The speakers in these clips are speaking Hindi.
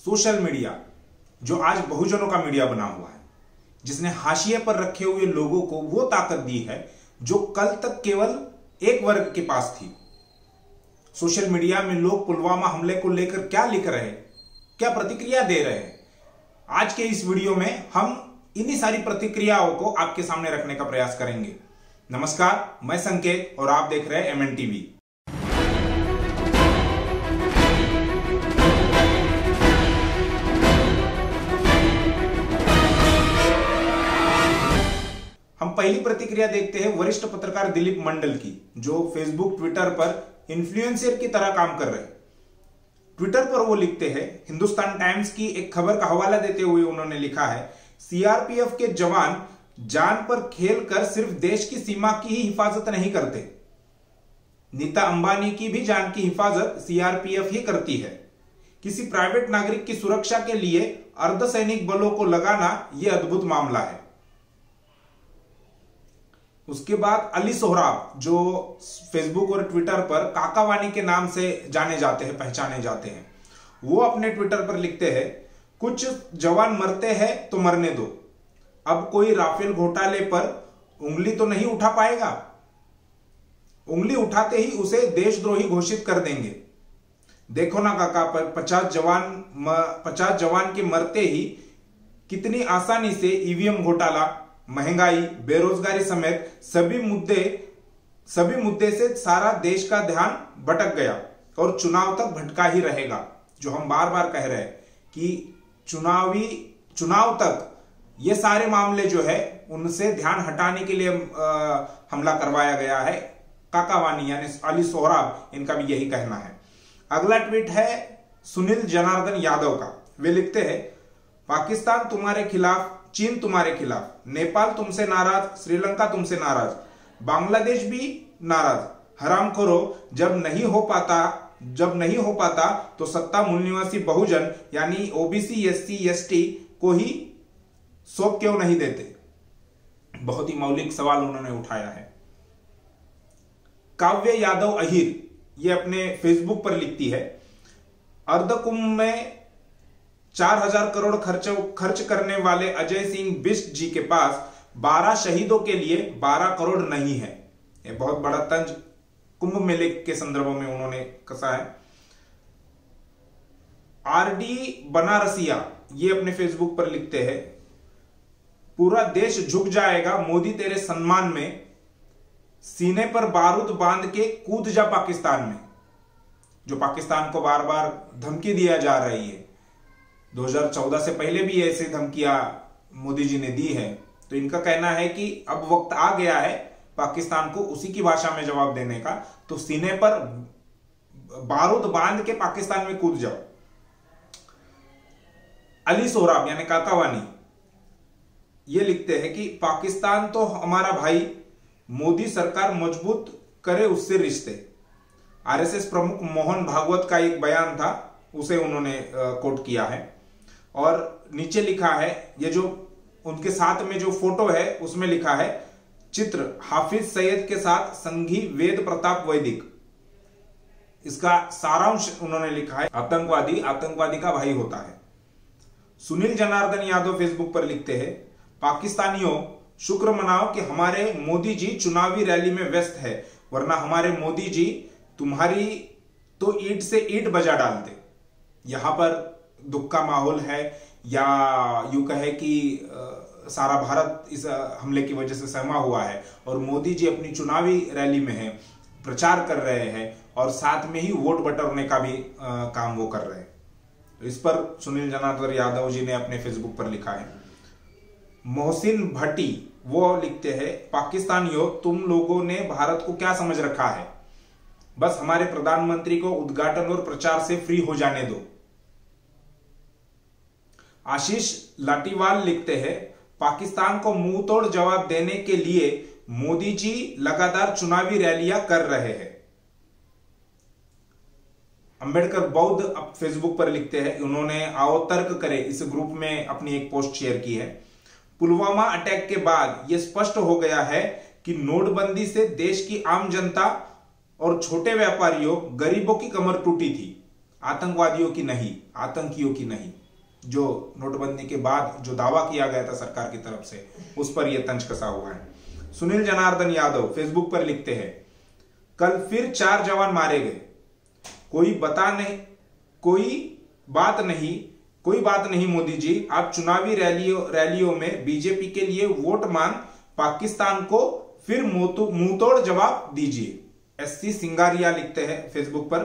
सोशल मीडिया जो आज बहुजनों का मीडिया बना हुआ है, जिसने हाशिए पर रखे हुए लोगों को वो ताकत दी है जो कल तक केवल एक वर्ग के पास थी। सोशल मीडिया में लोग पुलवामा हमले को लेकर क्या लिख रहे हैं, क्या प्रतिक्रिया दे रहे हैं, आज के इस वीडियो में हम इन्हीं सारी प्रतिक्रियाओं को आपके सामने रखने का प्रयास करेंगे। नमस्कार, मैं संकेत और आप देख रहे हैं MN TV। हम पहली प्रतिक्रिया देखते हैं वरिष्ठ पत्रकार दिलीप मंडल की, जो फेसबुक ट्विटर पर इन्फ्लुएंसर की तरह काम कर रहे हैं। ट्विटर पर वो लिखते हैं, हिंदुस्तान टाइम्स की एक खबर का हवाला देते हुए उन्होंने लिखा है, सीआरपीएफ के जवान जान पर खेलकर सिर्फ देश की सीमा की ही हिफाजत नहीं करते, नीता अंबानी की भी जान की हिफाजत सीआरपीएफ ही करती है। किसी प्राइवेट नागरिक की सुरक्षा के लिए अर्धसैनिक बलों को लगाना यह अद्भुत मामला है। उसके बाद अली सोहराब, जो फेसबुक और ट्विटर पर काकावानी के नाम से जाने जाते हैं, पहचाने जाते हैं, वो अपने ट्विटर पर लिखते हैं, कुछ जवान मरते हैं तो मरने दो, अब कोई राफेल घोटाले पर उंगली तो नहीं उठा पाएगा, उंगली उठाते ही उसे देशद्रोही घोषित कर देंगे। देखो ना काका, 50 जवान के मरते ही कितनी आसानी से ईवीएम घोटाला, महंगाई, बेरोजगारी समेत सभी मुद्दे से सारा देश का ध्यान भटक गया और चुनाव तक भटका ही रहेगा। जो हम बार बार कह रहे हैं कि चुनाव तक ये सारे मामले जो है उनसे ध्यान हटाने के लिए हमला करवाया गया है। काकावानी यानी अली सोहराब, इनका भी यही कहना है। अगला ट्वीट है सुनील जनार्दन यादव का। वे लिखते हैं, पाकिस्तान तुम्हारे खिलाफ, चीन तुम्हारे खिलाफ, नेपाल तुमसे नाराज, श्रीलंका तुमसे नाराज, बांग्लादेश भी नाराज, हरामखोरो जब नहीं हो पाता तो सत्ता मूल निवासी बहुजन यानी ओबीसी, एससी, एसटी को ही सौंप क्यों नहीं देते। बहुत ही मौलिक सवाल उन्होंने उठाया है। काव्य यादव अहिर, ये अपने फेसबुक पर लिखती है, अर्धकुंभ में 4000 करोड़ खर्च करने वाले अजय सिंह बिष्ट जी के पास 12 शहीदों के लिए 12 करोड़ नहीं है। यह बहुत बड़ा तंज कुंभ मेले के संदर्भ में उन्होंने कसा है। आरडी बनारसिया, ये अपने फेसबुक पर लिखते हैं, पूरा देश झुक जाएगा मोदी तेरे सम्मान में, सीने पर बारूद बांध के कूद जा पाकिस्तान में। जो पाकिस्तान को बार बार धमकी दिया जा रही है, 2014 से पहले भी ऐसे धमकियां मोदी जी ने दी है, तो इनका कहना है कि अब वक्त आ गया है पाकिस्तान को उसी की भाषा में जवाब देने का, तो सीने पर बारूद बांध के पाकिस्तान में कूद जाओ। अली सोहराब यानी काकावानी, ये लिखते हैं कि पाकिस्तान तो हमारा भाई, मोदी सरकार मजबूत करे उससे रिश्ते। आरएसएस प्रमुख मोहन भागवत का एक बयान था, उसे उन्होंने कोट किया है। और नीचे लिखा है, ये जो उनके साथ में जो फोटो है उसमें लिखा है, चित्र हाफिज सैयद के साथ संघी वेद प्रताप वैदिक। इसका सारांश उन्होंने लिखा है, आतंकवादी का भाई होता है। सुनील जनार्दन यादव फेसबुक पर लिखते हैं, पाकिस्तानियों शुक्र मनाओ कि हमारे मोदी जी चुनावी रैली में व्यस्त है, वरना हमारे मोदी जी तुम्हारी तो ईंट से ईंट बजा डालते। यहां पर दुख का माहौल है, या यूं कहे कि सारा भारत इस हमले की वजह से सहमा हुआ है और मोदी जी अपनी चुनावी रैली में है, प्रचार कर रहे हैं और साथ में ही वोट बटोरने का भी काम वो कर रहे हैं। तो इस पर सुनील जनार्दन यादव जी ने अपने फेसबुक पर लिखा है। मोहसिन भट्टी, वो लिखते हैं, पाकिस्तानियों तुम लोगों ने भारत को क्या समझ रखा है, बस हमारे प्रधानमंत्री को उद्घाटन और प्रचार से फ्री हो जाने दो। आशीष लाटीवाल लिखते हैं, पाकिस्तान को मुंह तोड़ जवाब देने के लिए मोदी जी लगातार चुनावी रैलियां कर रहे हैं। अंबेडकर बौद्ध फेसबुक पर लिखते हैं, उन्होंने आओ तर्क करे इस ग्रुप में अपनी एक पोस्ट शेयर की है। पुलवामा अटैक के बाद यह स्पष्ट हो गया है कि नोटबंदी से देश की आम जनता और छोटे व्यापारियों, गरीबों की कमर टूटी थी। आतंकवादियों की नहीं, आतंकियों की नहीं। जो नोटबंदी के बाद जो दावा किया गया था सरकार की तरफ से, उस पर यह तंज कसा हुआ है। सुनील जनार्दन यादव फेसबुक पर लिखते हैं, कल फिर 4 जवान मारे गए, कोई बात नहीं मोदी जी, आप चुनावी रैलियों में बीजेपी के लिए वोट मांग पाकिस्तान को फिर मुंहतोड़ जवाब दीजिए। एससी सिंगारिया लिखते हैं फेसबुक पर,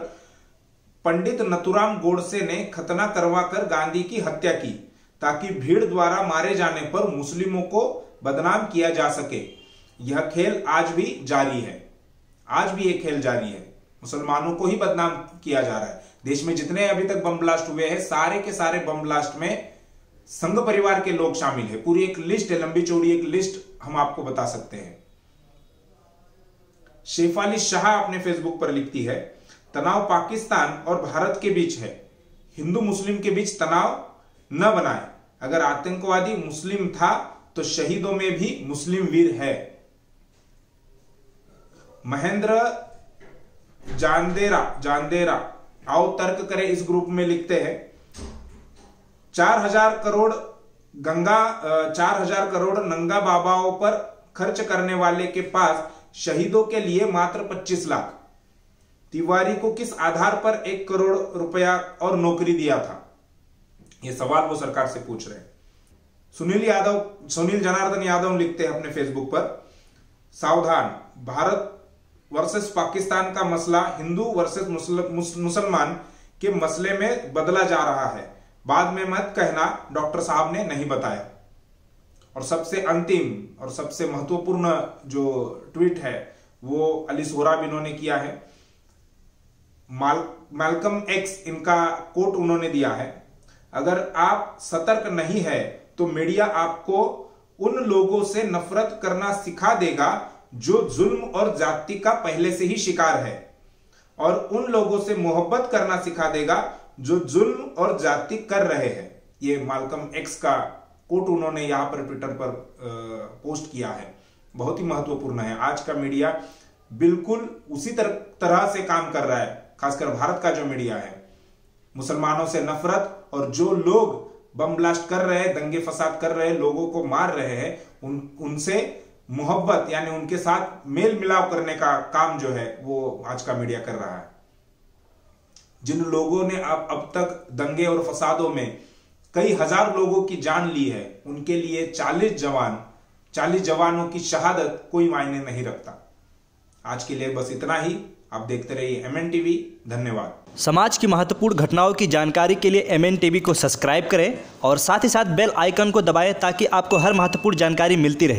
पंडित नथुराम गोडसे ने खतना करवाकर गांधी की हत्या की ताकि भीड़ द्वारा मारे जाने पर मुस्लिमों को बदनाम किया जा सके। यह खेल आज भी जारी है, आज भी यह खेल जारी है। मुसलमानों को ही बदनाम किया जा रहा है। देश में जितने अभी तक बम ब्लास्ट हुए हैं, सारे के सारे बम ब्लास्ट में संघ परिवार के लोग शामिल है। पूरी एक लिस्ट है, लंबी चौड़ी एक लिस्ट हम आपको बता सकते हैं। शेफाली शाह अपने फेसबुक पर लिखती है, तनाव पाकिस्तान और भारत के बीच है, हिंदू मुस्लिम के बीच तनाव न बनाए। अगर आतंकवादी मुस्लिम था तो शहीदों में भी मुस्लिम वीर है। महेंद्र जानदेरा आओ तर्क करें इस ग्रुप में लिखते हैं, 4,000 करोड़ नंगा बाबाओं पर खर्च करने वाले के पास शहीदों के लिए मात्र 25 लाख। तिवारी को किस आधार पर 1 करोड़ रुपया और नौकरी दिया था? यह सवाल वो सरकार से पूछ रहे हैं। सुनील जनार्दन यादव लिखते हैं अपने फेसबुक पर, सावधान, भारत वर्सेस पाकिस्तान का मसला हिंदू वर्सेस मुसलमान के मसले में बदला जा रहा है, बाद में मत कहना डॉक्टर साहब ने नहीं बताया। और सबसे अंतिम और सबसे महत्वपूर्ण जो ट्वीट है वो अली सोहराब इन्होंने किया है। मालकम एक्स इनका कोट उन्होंने दिया है, अगर आप सतर्क नहीं है तो मीडिया आपको उन लोगों से नफरत करना सिखा देगा जो जुल्म और जाति का पहले से ही शिकार है, और उन लोगों से मोहब्बत करना सिखा देगा जो जुल्म और जाति कर रहे हैं। ये मालकम एक्स का कोट उन्होंने यहां पर ट्विटर पर पोस्ट किया है। बहुत ही महत्वपूर्ण है। आज का मीडिया बिल्कुल उसी तरह से काम कर रहा है, खासकर भारत का जो मीडिया है। मुसलमानों से नफरत, और जो लोग बम ब्लास्ट कर रहे हैं, दंगे फसाद कर रहे हैं, लोगों को मार रहे हैं, उनसे मोहब्बत यानी उनके साथ मेल मिलाप करने का काम जो है वो आज का मीडिया कर रहा है। जिन लोगों ने अब तक दंगे और फसादों में कई हजार लोगों की जान ली है, उनके लिए 40 जवानों की शहादत कोई मायने नहीं रखता। आज के लिए बस इतना ही। आप देखते रहिए MN TV। धन्यवाद। समाज की महत्वपूर्ण घटनाओं की जानकारी के लिए MN TV को सब्सक्राइब करें और साथ ही साथ बेल आइकन को दबाएं ताकि आपको हर महत्वपूर्ण जानकारी मिलती रहे।